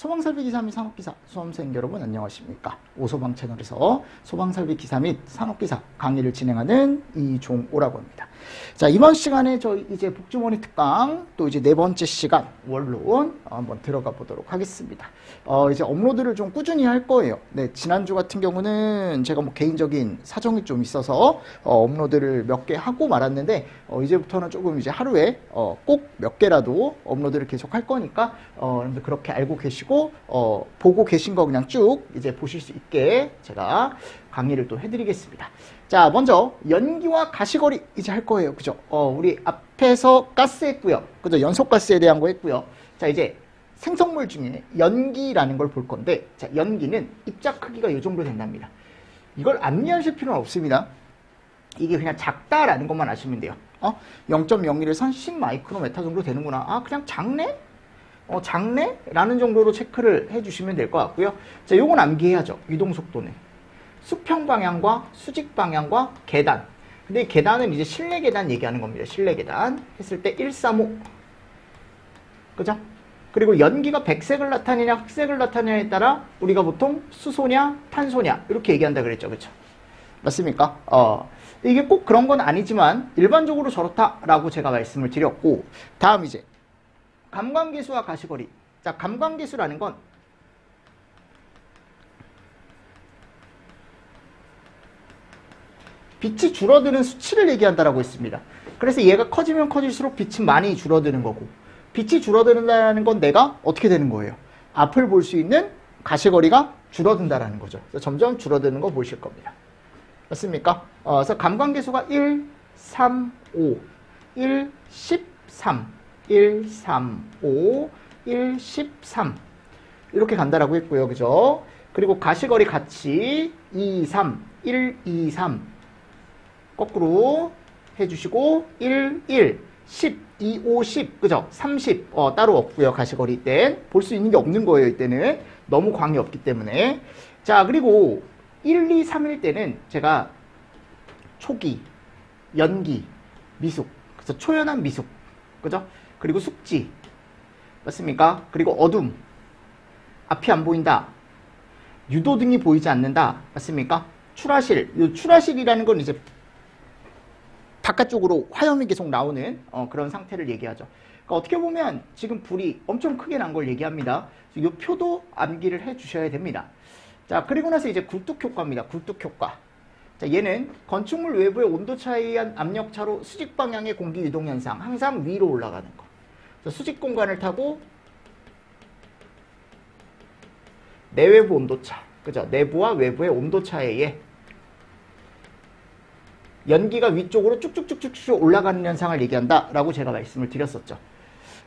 소방설비 기사 및 산업기사 수험생 여러분 안녕하십니까? 오소방 채널에서 소방설비 기사 및 산업기사 강의를 진행하는 이종오라고 합니다. 자, 이번 시간에 저희 이제 복주머니 특강 또 이제 네 번째 시간 원론 한번 들어가 보도록 하겠습니다. 이제 업로드를 좀 꾸준히 할 거예요. 네, 지난주 같은 경우는 제가 뭐 개인적인 사정이 좀 있어서 업로드를 몇 개 하고 말았는데 이제부터는 조금 이제 하루에 꼭 몇 개라도 업로드를 계속 할 거니까 여러분들 그렇게 알고 계시고 보고 계신 거 그냥 쭉 이제 보실 수 있게 제가 강의를 또 해드리겠습니다. 자, 먼저 연기와 가시거리 이제 할 거예요. 그죠? 우리 앞에서 가스 했고요. 그죠? 연소가스에 대한 거 했고요. 자, 이제 생성물 중에 연기라는 걸 볼 건데, 자, 연기는 입자 크기가 이 정도 된답니다. 이걸 암기하실 필요는 없습니다. 이게 그냥 작다라는 것만 아시면 돼요. 0.01에서 한 10마이크로메타 정도 되는구나. 아, 그냥 작네? 작네? 라는 정도로 체크를 해주시면 될 것 같고요. 자, 요건 암기해야죠. 이동속도는. 수평 방향과 수직 방향과 계단. 근데 이 계단은 이제 실내 계단 얘기하는 겁니다. 실내 계단. 했을 때 135. 그죠? 그리고 연기가 백색을 나타내냐 흑색을 나타내냐에 따라 우리가 보통 수소냐 탄소냐 이렇게 얘기한다 그랬죠. 그렇죠? 맞습니까? 이게 꼭 그런 건 아니지만 일반적으로 저렇다라고 제가 말씀을 드렸고, 다음 이제 감광계수와 가시거리. 자, 감광계수라는 건 빛이 줄어드는 수치를 얘기한다라고 했습니다. 그래서 얘가 커지면 커질수록 빛이 많이 줄어드는 거고, 빛이 줄어든다는 건 내가 어떻게 되는 거예요? 앞을 볼 수 있는 가시거리가 줄어든다라는 거죠. 그래서 점점 줄어드는 거 보실 겁니다. 맞습니까? 그래서 감광계수가 1, 3, 5, 1, 13, 1, 3, 5, 1, 13 이렇게 간다라고 했고요. 그죠? 그리고 가시거리 같이 2, 3, 1, 2, 3 거꾸로 해주시고 1, 1, 10, 2, 5, 10 그죠? 30 따로 없고요. 가시거리 땐 볼 수 있는 게 없는 거예요. 이때는 너무 광이 없기 때문에. 자, 그리고 1, 2, 3일 때는 제가 초기, 연기, 미숙, 그래서 초연한 미숙, 그죠? 그리고 숙지, 맞습니까? 그리고 어둠, 앞이 안 보인다, 유도등이 보이지 않는다, 맞습니까? 출하실, 이 출하실이라는 건 이제 바깥쪽으로 화염이 계속 나오는 그런 상태를 얘기하죠. 그러니까 어떻게 보면 지금 불이 엄청 크게 난 걸 얘기합니다. 이 표도 암기를 해 주셔야 됩니다. 자, 그리고 나서 이제 굴뚝효과입니다. 굴뚝효과. 자, 얘는 건축물 외부의 온도차에 의한 압력차로 수직 방향의 공기 유동 현상, 항상 위로 올라가는 거. 그래서 수직 공간을 타고 내외부 온도차, 그죠? 내부와 외부의 온도차에 의해 연기가 위쪽으로 쭉쭉쭉쭉 올라가는 현상을 얘기한다라고 제가 말씀을 드렸었죠.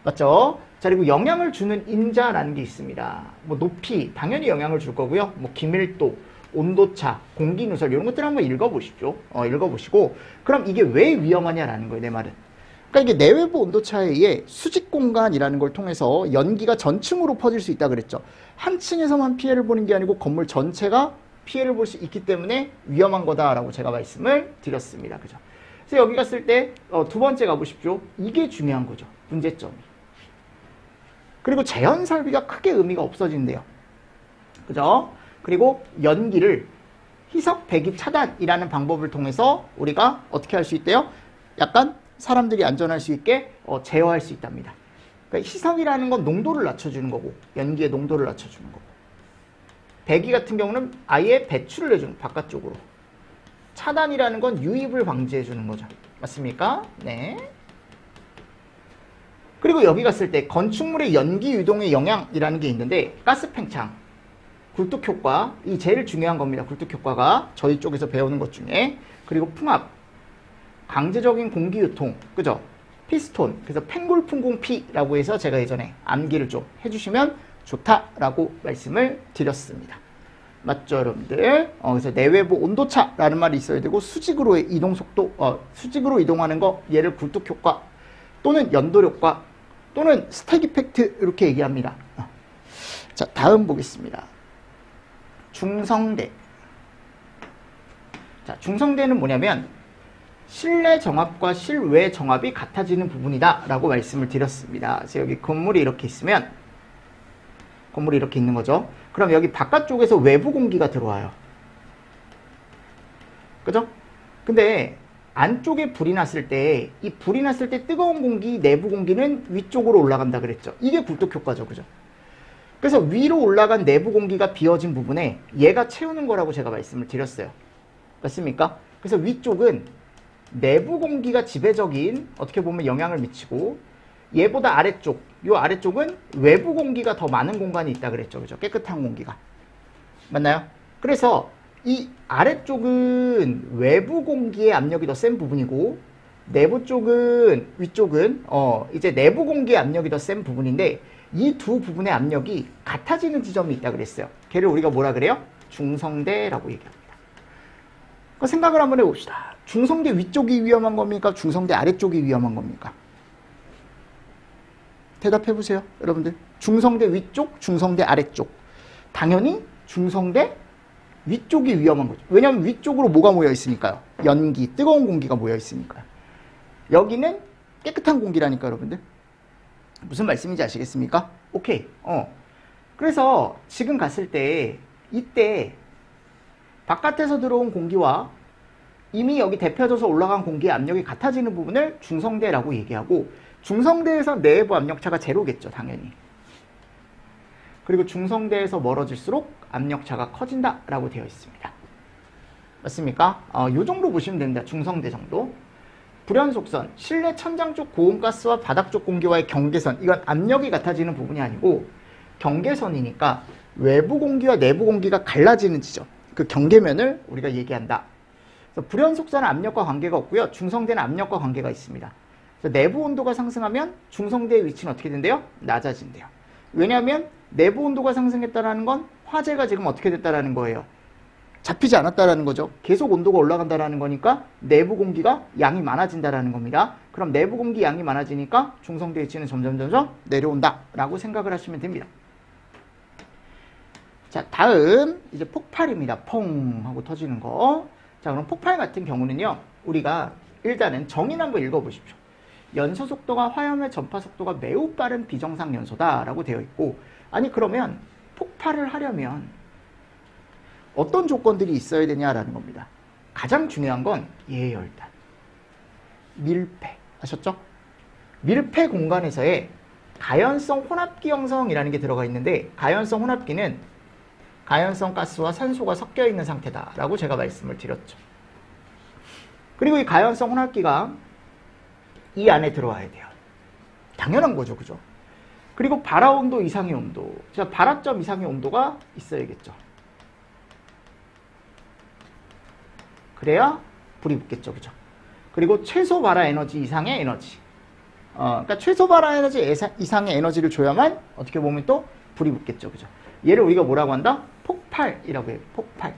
맞죠? 자, 그리고 영향을 주는 인자라는 게 있습니다. 뭐 높이 당연히 영향을 줄 거고요. 뭐 기밀도, 온도차, 공기 누설 이런 것들 한번 읽어보십시오. 읽어보시고 그럼 이게 왜 위험하냐라는 거예요. 내 말은. 그러니까 이게 내외부 온도차에 의해 수직 공간이라는 걸 통해서 연기가 전층으로 퍼질 수 있다 그랬죠. 한 층에서만 피해를 보는 게 아니고 건물 전체가 피해를 볼 수 있기 때문에 위험한 거다라고 제가 말씀을 드렸습니다. 그죠? 그래서 여기 갔을 때 두 번째 가보십시오. 이게 중요한 거죠. 문제점이. 그리고 재현 설비가 크게 의미가 없어진대요. 그죠? 그리고 연기를 희석 배기 차단이라는 방법을 통해서 우리가 어떻게 할 수 있대요? 약간 사람들이 안전할 수 있게 제어할 수 있답니다. 그러니까 희석이라는 건 농도를 낮춰주는 거고, 연기의 농도를 낮춰주는 거고, 배기 같은 경우는 아예 배출을 해주는 바깥쪽으로. 차단이라는 건 유입을 방지해주는 거죠. 맞습니까? 네. 그리고 여기 갔을 때 건축물의 연기 유동의 영향이라는 게 있는데, 가스 팽창, 굴뚝효과, 이 제일 중요한 겁니다. 굴뚝효과가 저희 쪽에서 배우는 것 중에. 그리고 풍압, 강제적인 공기 유통, 그죠? 피스톤, 그래서 팽골풍공피라고 해서 제가 예전에 암기를 좀 해주시면 좋다라고 말씀을 드렸습니다. 맞죠, 여러분들? 그래서 내외부 온도차라는 말이 있어야 되고, 수직으로의 이동 속도, 수직으로 이동하는 거, 얘를 굴뚝효과 또는 연돌효과 또는 스택 이펙트 이렇게 얘기합니다. 자, 다음 보겠습니다. 중성대. 자, 중성대는 뭐냐면 실내 정압과 실외 정압이 같아지는 부분이다 라고 말씀을 드렸습니다. 그래서 여기 건물이 이렇게 있으면 건물이 이렇게 있는 거죠. 그럼 여기 바깥쪽에서 외부 공기가 들어와요. 그죠? 근데 안쪽에 불이 났을 때, 이 불이 났을 때 뜨거운 공기, 내부 공기는 위쪽으로 올라간다 그랬죠. 이게 굴뚝 효과죠. 그죠? 그래서 위로 올라간 내부 공기가 비어진 부분에 얘가 채우는 거라고 제가 말씀을 드렸어요. 맞습니까? 그래서 위쪽은 내부 공기가 지배적인, 어떻게 보면 영향을 미치고, 얘보다 아래쪽, 요 아래쪽은 외부 공기가 더 많은 공간이 있다 그랬죠. 그죠? 깨끗한 공기가. 맞나요? 그래서 이 아래쪽은 외부 공기의 압력이 더 센 부분이고, 내부 쪽은, 위쪽은, 이제 내부 공기의 압력이 더 센 부분인데, 이 두 부분의 압력이 같아지는 지점이 있다 그랬어요. 걔를 우리가 뭐라 그래요? 중성대라고 얘기합니다. 그 생각을 한번 해봅시다. 중성대 위쪽이 위험한 겁니까? 중성대 아래쪽이 위험한 겁니까? 대답해보세요, 여러분들. 중성대 위쪽, 중성대 아래쪽. 당연히 중성대 위쪽이 위험한 거죠. 왜냐하면 위쪽으로 뭐가 모여 있으니까요. 연기, 뜨거운 공기가 모여 있으니까요. 여기는 깨끗한 공기라니까, 여러분들. 무슨 말씀인지 아시겠습니까? 오케이. 그래서 지금 갔을 때, 이때 바깥에서 들어온 공기와 이미 여기 데펴져서 올라간 공기의 압력이 같아지는 부분을 중성대라고 얘기하고, 중성대에서 내부 압력차가 제로겠죠, 당연히. 그리고 중성대에서 멀어질수록 압력차가 커진다라고 되어 있습니다. 맞습니까? 요 정도 보시면 됩니다. 중성대 정도. 불연속선, 실내 천장 쪽 고온가스와 바닥 쪽 공기와의 경계선, 이건 압력이 같아지는 부분이 아니고 경계선이니까 외부 공기와 내부 공기가 갈라지는 지점, 그 경계면을 우리가 얘기한다. 그래서 불연속선은 압력과 관계가 없고요. 중성대는 압력과 관계가 있습니다. 그래서 내부 온도가 상승하면 중성대의 위치는 어떻게 된대요? 낮아진대요. 왜냐하면 내부 온도가 상승했다는 건 화재가 지금 어떻게 됐다는 거예요? 잡히지 않았다라는 거죠. 계속 온도가 올라간다라는 거니까 내부 공기가 양이 많아진다라는 겁니다. 그럼 내부 공기 양이 많아지니까 중성대 위치는 점점 내려온다라고 생각을 하시면 됩니다. 자, 다음 이제 폭발입니다. 퐁 하고 터지는 거. 자, 그럼 폭발 같은 경우는요, 우리가 일단은 정의를 한번 읽어보십시오. 연소 속도가 화염의 전파 속도가 매우 빠른 비정상 연소다라고 되어 있고, 아니 그러면 폭발을 하려면 어떤 조건들이 있어야 되냐라는 겁니다. 가장 중요한 건 얘예요. 일단 밀폐, 아셨죠? 밀폐 공간에서의 가연성 혼합기 형성이라는 게 들어가 있는데, 가연성 혼합기는 가연성 가스와 산소가 섞여 있는 상태다라고 제가 말씀을 드렸죠. 그리고 이 가연성 혼합기가 이 안에 들어와야 돼요. 당연한 거죠, 그죠? 그리고 발화 온도 이상의 온도, 자, 발화점 이상의 온도가 있어야겠죠. 그래야 불이 붙겠죠, 그죠? 그리고 최소 발화 에너지 이상의 에너지, 그러니까 최소 발화 에너지 이상의 에너지를 줘야만 어떻게 보면 또 불이 붙겠죠, 그죠? 얘를 우리가 뭐라고 한다? 폭발이라고 해요. 폭발.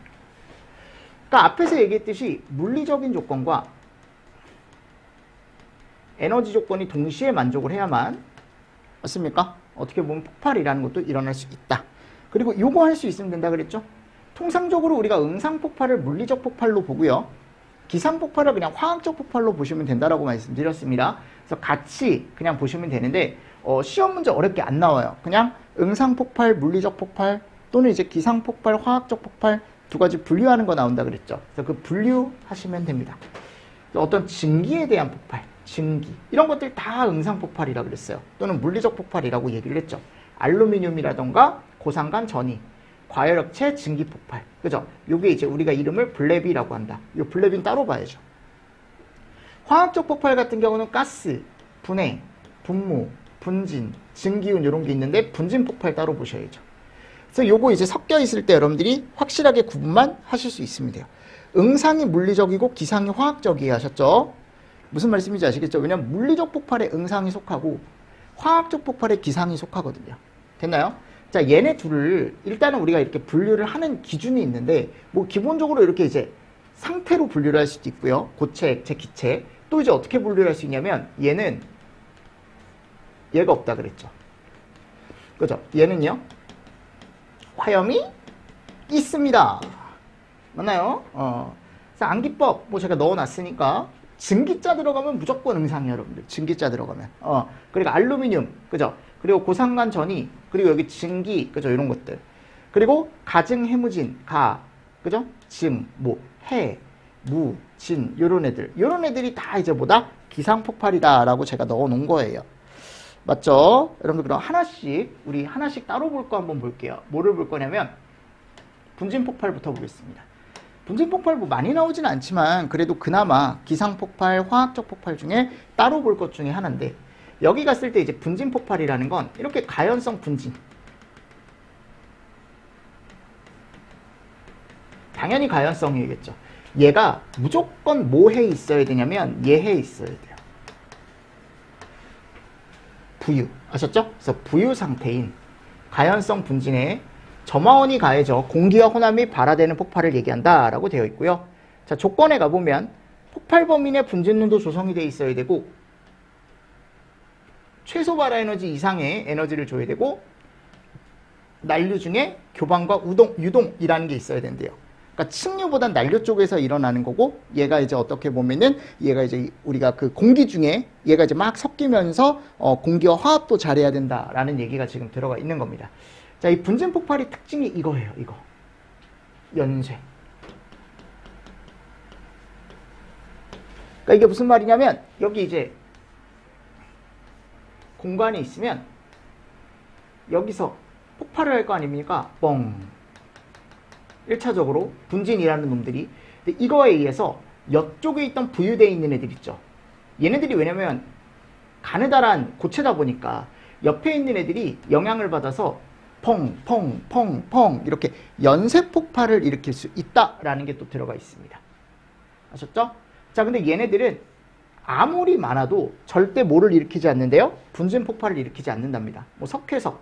그러니까 앞에서 얘기했듯이 물리적인 조건과 에너지 조건이 동시에 만족을 해야만, 맞습니까? 어떻게 보면 폭발이라는 것도 일어날 수 있다. 그리고 요거 할 수 있으면 된다 그랬죠? 통상적으로 우리가 응상폭발을 물리적 폭발로 보고요, 기상폭발을 그냥 화학적 폭발로 보시면 된다라고 말씀드렸습니다. 그래서 같이 그냥 보시면 되는데, 시험 문제 어렵게 안 나와요. 그냥 응상폭발, 물리적 폭발, 또는 이제 기상폭발, 화학적 폭발 두 가지 분류하는 거 나온다 그랬죠. 그래서 그 분류하시면 됩니다. 어떤 증기에 대한 폭발, 증기, 이런 것들 다 응상폭발이라 그랬어요. 또는 물리적 폭발이라고 얘기를 했죠. 알루미늄이라던가 고산간 전이, 과열업체 증기폭발, 그죠? 요게 이제 우리가 이름을 블랩이라고 한다. 요 블랩은 따로 봐야죠. 화학적 폭발 같은 경우는 가스, 분해, 분무, 분진, 증기운 이런 게 있는데, 분진 폭발 따로 보셔야죠. 그래서 요거 이제 섞여 있을 때 여러분들이 확실하게 구분만 하실 수 있으면 돼요. 응상이 물리적이고 기상이 화학적이에요, 하셨죠? 무슨 말씀인지 아시겠죠? 왜냐면 물리적 폭발에 응상이 속하고 화학적 폭발에 기상이 속하거든요. 됐나요? 자, 얘네 둘을 일단은 우리가 이렇게 분류를 하는 기준이 있는데, 뭐 기본적으로 이렇게 이제 상태로 분류를 할 수도 있고요. 고체, 액체, 기체. 또 이제 어떻게 분류를 할 수 있냐면, 얘는 얘가 없다 그랬죠. 그죠? 얘는요, 화염이 있습니다. 맞나요? 그래서 암기법 뭐 제가 넣어놨으니까 증기자 들어가면 무조건 응상이에요, 여러분들. 증기자 들어가면. 그리고 알루미늄, 그죠? 그리고 고산간 전이, 그리고 여기 증기, 그죠? 이런 것들. 그리고 가증, 해무진, 가, 그죠? 증, 뭐, 해, 무, 진, 요런 애들. 요런 애들이 다 이제 뭐다? 기상폭발이다라고 제가 넣어 놓은 거예요. 맞죠? 여러분들 그럼 하나씩, 우리 하나씩 따로 볼 거 한번 볼게요. 뭐를 볼 거냐면, 분진폭발부터 보겠습니다. 분진폭발 뭐 많이 나오진 않지만, 그래도 그나마 기상폭발, 화학적 폭발 중에 따로 볼 것 중에 하나인데, 여기 갔을 때 이제 분진폭발이라는 건 이렇게 가연성 분진. 당연히 가연성이겠죠. 얘가 무조건 뭐 해 있어야 되냐면 얘 해 있어야 돼요. 부유. 아셨죠? 그래서 부유 상태인 가연성 분진에 점화원이 가해져 공기와 혼합이 발화되는 폭발을 얘기한다 라고 되어 있고요. 자, 조건에 가보면 폭발 범위내 분진론도 조성이 되어 있어야 되고, 최소 발화 에너지 이상의 에너지를 줘야 되고, 난류 중에 교반과 유동이라는 게 있어야 된대요. 그러니까 층류보단 난류 쪽에서 일어나는 거고, 얘가 이제 어떻게 보면은 얘가 이제 우리가 그 공기 중에 얘가 이제 막 섞이면서 공기와 화합도 잘해야 된다라는 얘기가 지금 들어가 있는 겁니다. 자, 이 분진 폭발의 특징이 이거예요. 이거 연쇄. 그러니까 이게 무슨 말이냐면, 여기 이제 공간이 있으면 여기서 폭발을 할 거 아닙니까? 뻥. 1차적으로 분진이라는 놈들이. 근데 이거에 의해서 옆쪽에 있던 부유되어 있는 애들 있죠. 얘네들이 왜냐면 가느다란 고체다 보니까 옆에 있는 애들이 영향을 받아서 펑, 펑, 펑, 펑 이렇게 연쇄 폭발을 일으킬 수 있다라는 게 또 들어가 있습니다. 아셨죠? 자, 근데 얘네들은 아무리 많아도 절대 뭐를 일으키지 않는데요? 분진 폭발을 일으키지 않는답니다. 뭐 석회석.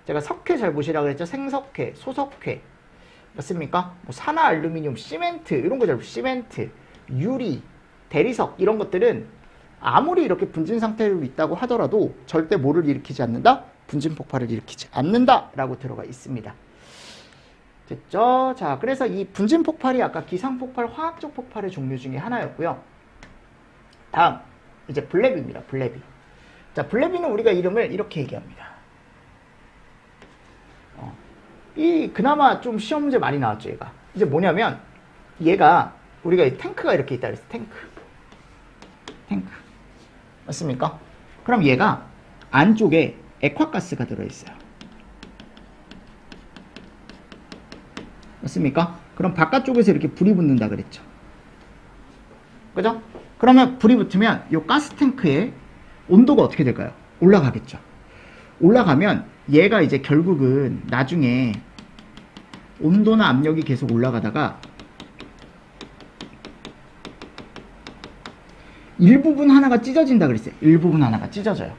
제가 석회 잘 보시라고 그랬죠? 생석회, 소석회. 맞습니까? 뭐 산화 알루미늄, 시멘트 이런 거 잘 시멘트, 유리, 대리석 이런 것들은 아무리 이렇게 분진 상태로 있다고 하더라도 절대 뭐를 일으키지 않는다? 분진 폭발을 일으키지 않는다 라고 들어가 있습니다. 됐죠? 자, 그래서 이 분진 폭발이 아까 기상 폭발, 화학적 폭발의 종류 중에 하나였고요. 다음 이제 블레비입니다. 블레비. 자, 블레비는 우리가 이름을 이렇게 얘기합니다. 이 그나마 좀 시험 문제 많이 나왔죠. 얘가 이제 뭐냐면, 얘가 우리가 이 탱크가 이렇게 있다 그랬어. 탱크 맞습니까? 그럼 얘가 안쪽에 액화가스가 들어있어요. 맞습니까? 그럼 바깥쪽에서 이렇게 불이 붙는다 그랬죠. 그죠? 그러면 불이 붙으면 이 가스탱크의 온도가 어떻게 될까요? 올라가겠죠. 올라가면 얘가 이제 결국은 나중에 온도나 압력이 계속 올라가다가 일부분 하나가 찢어진다 그랬어요. 일부분 하나가 찢어져요.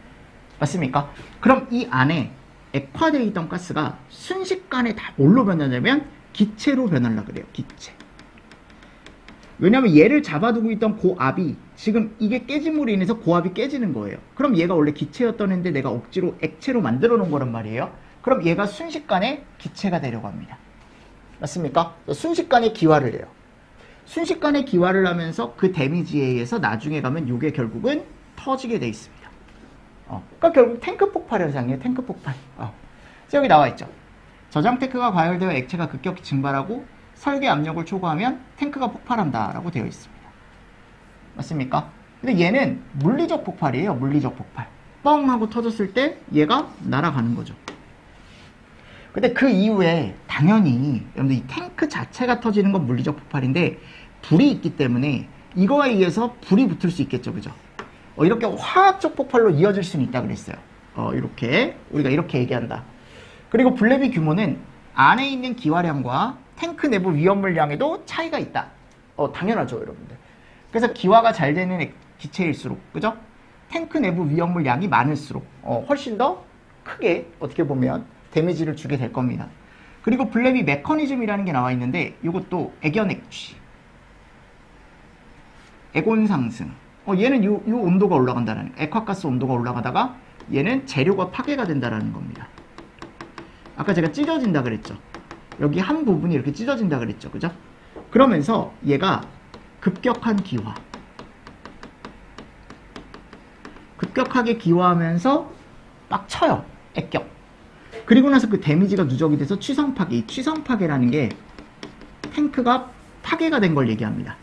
맞습니까? 그럼 이 안에 액화되어 있던 가스가 순식간에 다 뭘로 변하냐면 기체로 변하려고 그래요. 기체. 왜냐면 얘를 잡아두고 있던 고압이 지금 이게 깨짐으로 인해서 고압이 깨지는 거예요. 그럼 얘가 원래 기체였던 애인데 내가 억지로 액체로 만들어 놓은 거란 말이에요. 그럼 얘가 순식간에 기체가 되려고 합니다. 맞습니까? 순식간에 기화를 해요. 순식간에 기화를 하면서 그 데미지에 의해서 나중에 가면 이게 결국은 터지게 돼 있습니다. 그러니까 결국 탱크 폭발 현상이에요. 탱크 폭발. 그래서 여기 나와 있죠. 저장 탱크가 과열되어 액체가 급격히 증발하고 설계 압력을 초과하면 탱크가 폭발한다 라고 되어 있습니다. 맞습니까? 근데 얘는 물리적 폭발이에요. 물리적 폭발. 뻥 하고 터졌을 때 얘가 날아가는 거죠. 근데 그 이후에 당연히 여러분들 이 탱크 자체가 터지는 건 물리적 폭발인데, 불이 있기 때문에 이거에 의해서 불이 붙을 수 있겠죠. 그죠? 이렇게 화학적 폭발로 이어질 수는 있다 그랬어요. 이렇게 우리가 이렇게 얘기한다. 그리고 블레비 규모는 안에 있는 기화량과 탱크 내부 위험물량에도 차이가 있다. 당연하죠, 여러분들. 그래서 기화가 잘 되는 기체일수록, 그죠? 탱크 내부 위험물량이 많을수록 훨씬 더 크게 어떻게 보면 데미지를 주게 될 겁니다. 그리고 블레비 메커니즘이라는 게 나와 있는데, 이것도 액연 액취, 액온 상승. 얘는 요 온도가 올라간다는, 액화가스 온도가 올라가다가 얘는 재료가 파괴가 된다는 겁니다. 아까 제가 찢어진다 그랬죠. 여기 한 부분이 이렇게 찢어진다 그랬죠. 그죠? 그러면서 얘가 급격한 기화, 급격하게 기화하면서 막 쳐요. 액격. 그리고 나서 그 데미지가 누적이 돼서 취성 파괴. 이 취성 파괴라는 게 탱크가 파괴가 된 걸 얘기합니다.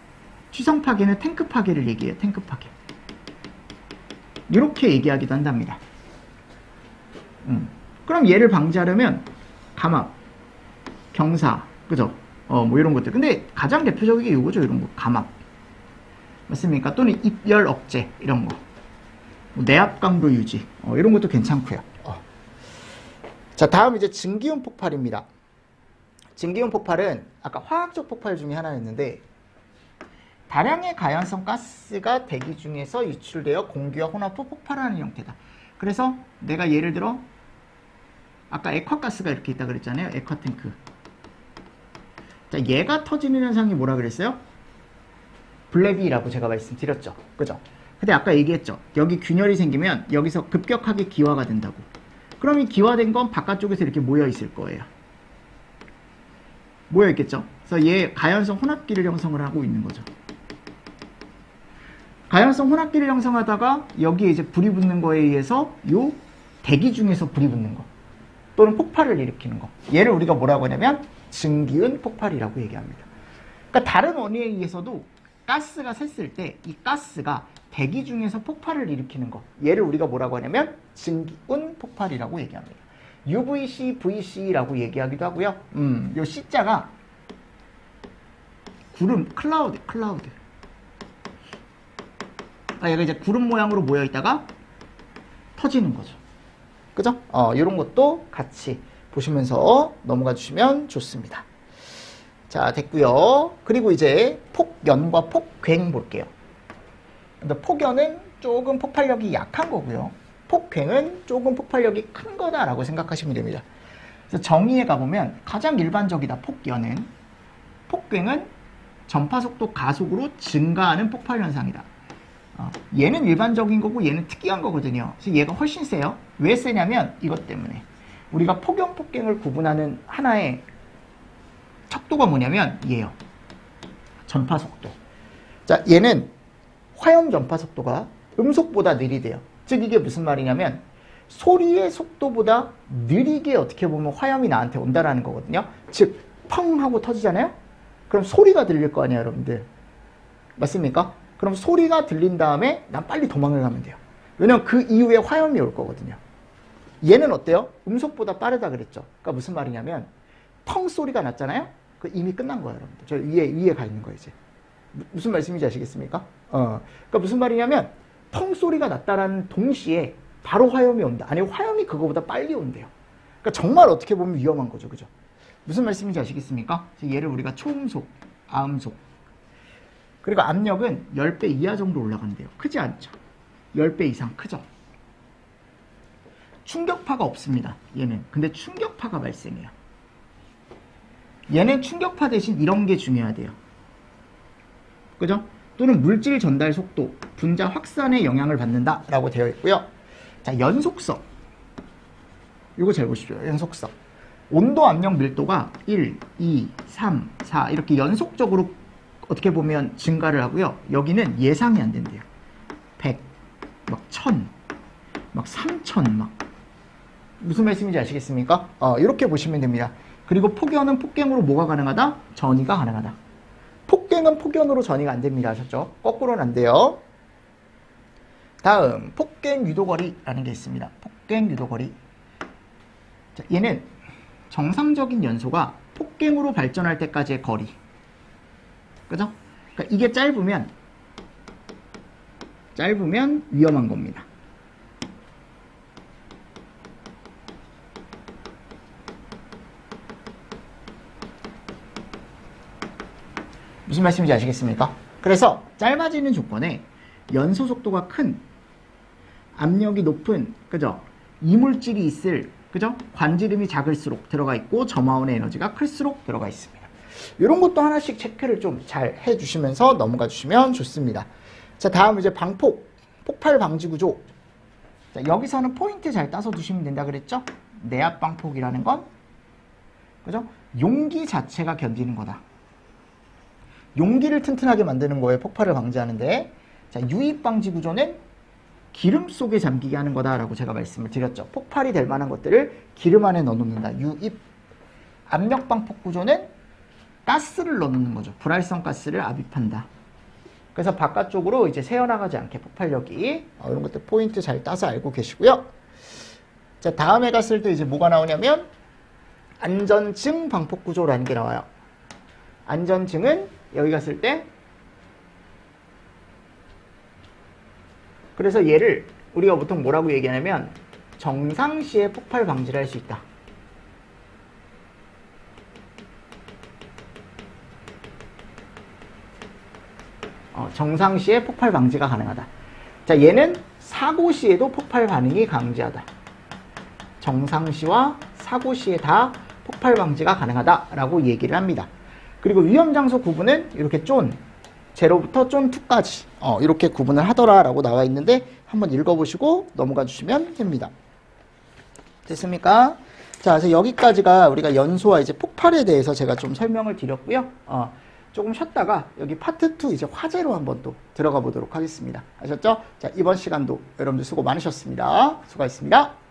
취성 파괴는 탱크 파괴를 얘기해요. 탱크 파괴. 이렇게 얘기하기도 한답니다. 그럼 얘를 방지하려면 감압, 경사, 그죠? 뭐 이런 것들. 근데 가장 대표적인 게 이거죠. 이런 거. 감압. 맞습니까? 또는 입열 억제. 이런 거. 뭐 내압 강도 유지. 이런 것도 괜찮고요. 자, 다음 이제 증기훈 폭발입니다. 증기훈 폭발은 아까 화학적 폭발 중에 하나였는데 다량의 가연성 가스가 대기 중에서 유출되어 공기와 혼합 후 폭발하는 형태다. 그래서 내가 예를 들어 아까 액화가스가 이렇게 있다 그랬잖아요. 액화탱크. 자, 얘가 터지는 현상이 뭐라 그랬어요? 블랙이라고 제가 말씀드렸죠. 그죠? 근데 아까 얘기했죠. 여기 균열이 생기면 여기서 급격하게 기화가 된다고. 그럼 이 기화된 건 바깥쪽에서 이렇게 모여 있을 거예요. 모여 있겠죠? 그래서 얘 가연성 혼합기를 형성을 하고 있는 거죠. 가연성 혼합기를 형성하다가 여기에 이제 불이 붙는 거에 의해서 요 대기 중에서 불이 붙는 거 또는 폭발을 일으키는 거. 얘를 우리가 뭐라고 하냐면 증기훈 폭발이라고 얘기합니다. 그러니까 다른 원인에 의해서도 가스가 샜을 때 이 가스가 대기 중에서 폭발을 일으키는 거. 얘를 우리가 뭐라고 하냐면 증기훈 폭발이라고 얘기합니다. UVC, VC라고 얘기하기도 하고요. 요 C자가 구름, 클라우드. 얘가 이제 구름 모양으로 모여 있다가 터지는 거죠. 그죠? 이런 것도 같이 보시면서 넘어가 주시면 좋습니다. 자, 됐고요. 그리고 이제 폭연과 폭괭 볼게요. 근데 폭연은 조금 폭발력이 약한 거고요. 폭괭은 조금 폭발력이 큰 거다라고 생각하시면 됩니다. 그래서 정의에 가보면 가장 일반적이다. 폭괭은 전파속도 가속으로 증가하는 폭발 현상이다. 얘는 일반적인 거고 얘는 특이한 거거든요. 그래서 얘가 훨씬 세요. 왜 세냐면 이것 때문에 우리가 폭연, 폭괭을 구분하는 하나의 척도가 뭐냐면 얘요. 전파속도. 자, 얘는 화염 전파속도가 음속보다 느리대요. 즉 이게 무슨 말이냐면 소리의 속도보다 느리게 어떻게 보면 화염이 나한테 온다라는 거거든요. 즉 펑 하고 터지잖아요. 그럼 소리가 들릴 거 아니에요, 여러분들. 맞습니까? 그럼 소리가 들린 다음에 난 빨리 도망을 가면 돼요. 왜냐면 그 이후에 화염이 올 거거든요. 얘는 어때요? 음속보다 빠르다 그랬죠. 그러니까 무슨 말이냐면 펑 소리가 났잖아요. 그 이미 끝난 거예요, 여러분들. 저 위에 가 있는 거예요, 이제. 무슨 말씀인지 아시겠습니까? 그러니까 무슨 말이냐면 펑 소리가 났다라는 동시에 바로 화염이 온다. 아니 화염이 그거보다 빨리 온대요. 그러니까 정말 어떻게 보면 위험한 거죠, 그죠? 무슨 말씀인지 아시겠습니까? 얘를 우리가 초음속, 아음속. 그리고 압력은 10배 이하 정도 올라간대요. 크지 않죠? 10배 이상 크죠? 충격파가 없습니다. 얘는. 근데 충격파가 발생해요. 얘는 충격파 대신 이런 게 중요하대요. 그죠? 또는 물질 전달 속도, 분자 확산에 영향을 받는다라고 되어 있고요. 자, 연속성. 이거 잘 보십시오. 연속성. 온도, 압력, 밀도가 1, 2, 3, 4 이렇게 연속적으로 어떻게 보면 증가를 하고요. 여기는 예상이 안 된대요. 100, 막 1000, 막 3000, 막 무슨 말씀인지 아시겠습니까? 이렇게 보시면 됩니다. 그리고 폭연은 폭갱으로 뭐가 가능하다? 전이가 가능하다. 폭갱은 폭연으로 전이가 안 됩니다. 아셨죠? 거꾸로는 안 돼요. 다음 폭갱 유도거리라는 게 있습니다. 폭갱 유도거리. 자, 얘는 정상적인 연소가 폭갱으로 발전할 때까지의 거리. 그죠? 그러니까 이게 짧으면 위험한 겁니다. 무슨 말씀인지 아시겠습니까? 그래서 짧아지는 조건에 연소 속도가 큰, 압력이 높은, 그죠? 이물질이 있을, 그죠? 관지름이 작을수록 들어가 있고 점화원의 에너지가 클수록 들어가 있습니다. 이런 것도 하나씩 체크를 좀 잘 해주시면서 넘어가 주시면 좋습니다. 자, 다음 이제 방폭, 폭발 방지 구조. 자, 여기서는 포인트 잘 따서 두시면 된다 그랬죠? 내압 방폭이라는 건, 그죠? 용기 자체가 견디는 거다. 용기를 튼튼하게 만드는 거예요. 폭발을 방지하는데. 자, 유입 방지 구조는 기름 속에 잠기게 하는 거다라고 제가 말씀을 드렸죠. 폭발이 될 만한 것들을 기름 안에 넣어놓는다. 유입. 압력방폭 구조는 가스를 넣어놓는 거죠. 불활성 가스를 압입한다. 그래서 바깥쪽으로 이제 새어나가지 않게 폭발력이 이런 것들 포인트 잘 따서 알고 계시고요. 자, 다음에 갔을 때 이제 뭐가 나오냐면 안전증 방폭 구조라는 게 나와요. 안전증은 여기 갔을 때 그래서 얘를 우리가 보통 뭐라고 얘기하냐면 정상시에 폭발 방지를 할 수 있다. 정상시에 폭발 방지가 가능하다. 자, 얘는 사고시에도 폭발 반응이 강제하다. 정상시와 사고시에 다 폭발 방지가 가능하다라고 얘기를 합니다. 그리고 위험장소 구분은 이렇게 제로부터 쫀 2까지 이렇게 구분을 하더라라고 나와 있는데 한번 읽어보시고 넘어가 주시면 됩니다. 됐습니까? 자, 그래서 여기까지가 우리가 연소와 이제 폭발에 대해서 제가 좀 설명을 드렸고요. 조금 쉬었다가 여기 파트 2 이제 화제로 한번 또 들어가 보도록 하겠습니다. 아셨죠? 자, 이번 시간도 여러분들 수고 많으셨습니다. 수고하셨습니다.